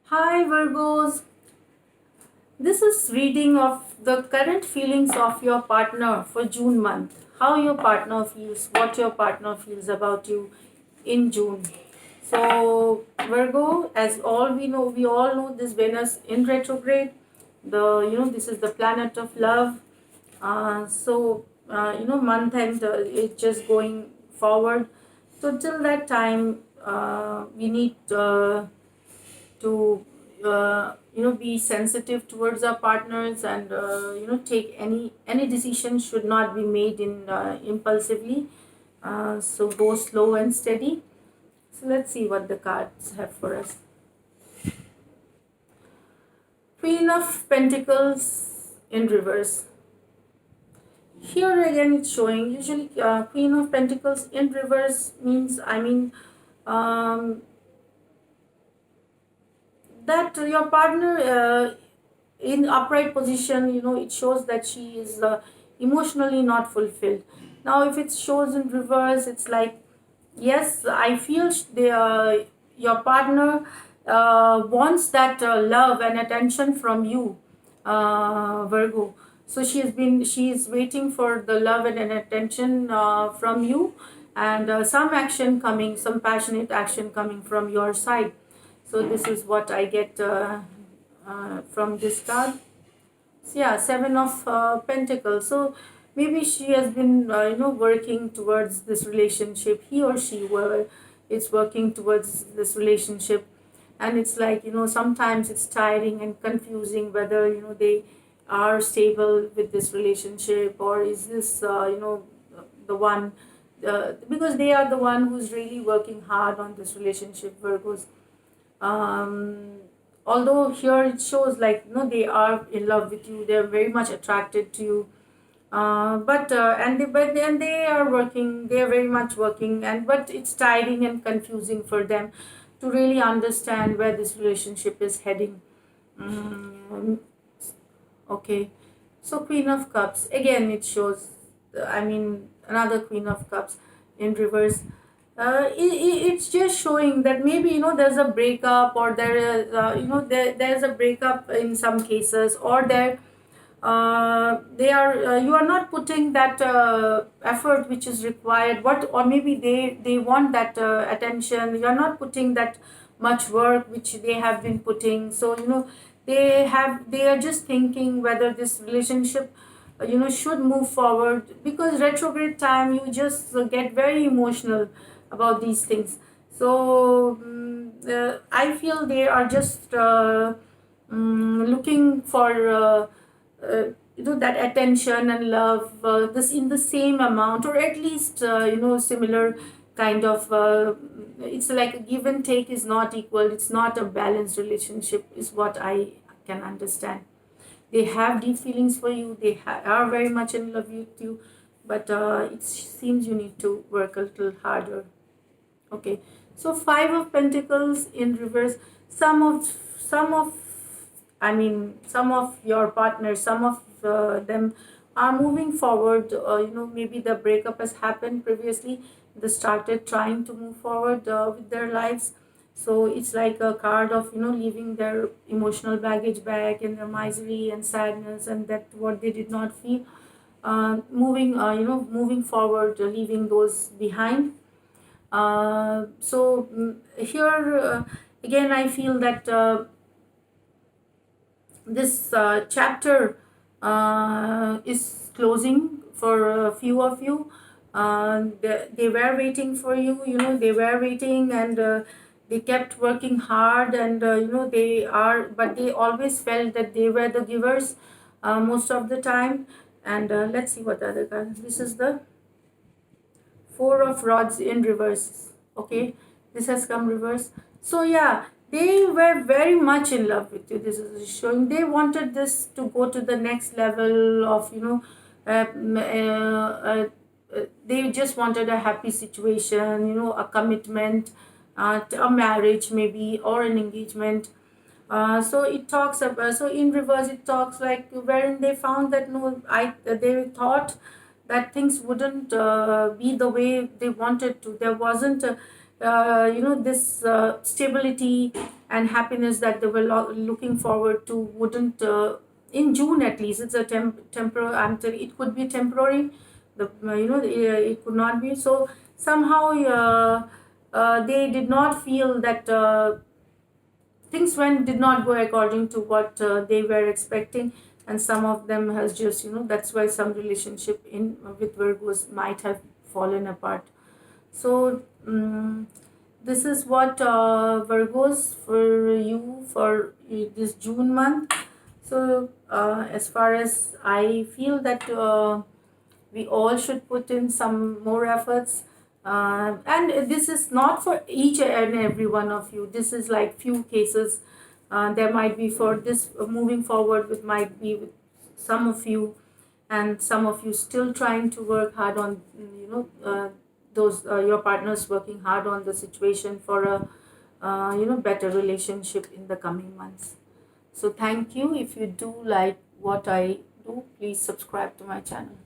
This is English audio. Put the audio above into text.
Hi Virgos, this is reading of the current feelings of your partner for June month. How your partner feels, what your partner feels about you in June. So Virgo, as all we all know this Venus in retrograde. This is the planet of love. Month end it's just going forward. So till that time, we need to be sensitive towards our partners, and take any decision should not be made in impulsively. So go slow and steady. So let's see what the cards have for us. Queen of Pentacles in reverse. Here again it's showing, usually Queen of Pentacles in reverse means, um, that your partner in upright position, it shows that she is emotionally not fulfilled. Now if it shows in reverse, it's like, yes, I feel your partner wants that love and attention from you, Virgo. So she is waiting for the love and an attention from you, and some action coming, some passionate action coming from your side. So this is what I get from this card. So yeah, Seven of Pentacles. So maybe she has been working towards this relationship. He or she were is working towards this relationship, and it's like, sometimes it's tiring and confusing whether they are stable with this relationship, or is this the one, because they are the one who's really working hard on this relationship, Virgos. um, Although here it shows like, they are in love with you, they're very much attracted to you, and they are working, they are very much working, and but it's tiring and confusing for them to really understand where this relationship is heading. mm, okay, so Queen of Cups again, it shows, another Queen of Cups in reverse. It's just showing that maybe, there's a breakup, or there is there's a breakup in some cases, or they are you are not putting that effort which is required, what, or maybe they want that attention, you are not putting that much work which they have been putting. So they are just thinking whether this relationship should move forward, because retrograde time you just get very emotional about these things. So I feel they are just looking for that attention and love, this in the same amount, or at least similar kind of, it's like a give and take is not equal, it's not a balanced relationship, is what I can understand. They have deep feelings for you, they are very much in love with you, but it seems you need to work a little harder. Okay, so Five of Pentacles in reverse. Some of your partners, some of them are moving forward. Maybe the breakup has happened previously. They started trying to move forward with their lives. So it's like a card of leaving their emotional baggage back, and their misery and sadness, and that what they did not feel. Moving forward, leaving those behind. Here again, I feel that this chapter is closing for a few of you. They were waiting for you, they were waiting, and they kept working hard, and but they always felt that they were the givers most of the time. And let's see what other card. This is the Four of Rods in reverse. Okay, this has come reverse. So yeah, they were very much in love with you. This is showing they wanted this to go to the next level of they just wanted a happy situation, a commitment, a marriage maybe, or an engagement. So it talks about, so in reverse it talks like wherein they found that, no, they thought that things wouldn't be the way they wanted to. There wasn't this stability and happiness that they were looking forward to wouldn't, in June at least, it's a temporary, I'm telling, it could be temporary, it could not be. So somehow they did not feel that things did not go according to what they were expecting, and some of them has just, that's why some relationship in with Virgos might have fallen apart. So this is what Virgos for you for this June month. So as far as I feel that we all should put in some more efforts, and this is not for each and every one of you. This is like few cases. There might be for this moving forward with might be with some of you, and some of you still trying to work hard on, those your partners working hard on the situation for a better relationship in the coming months. So thank you. If you do like what I do, please subscribe to my channel.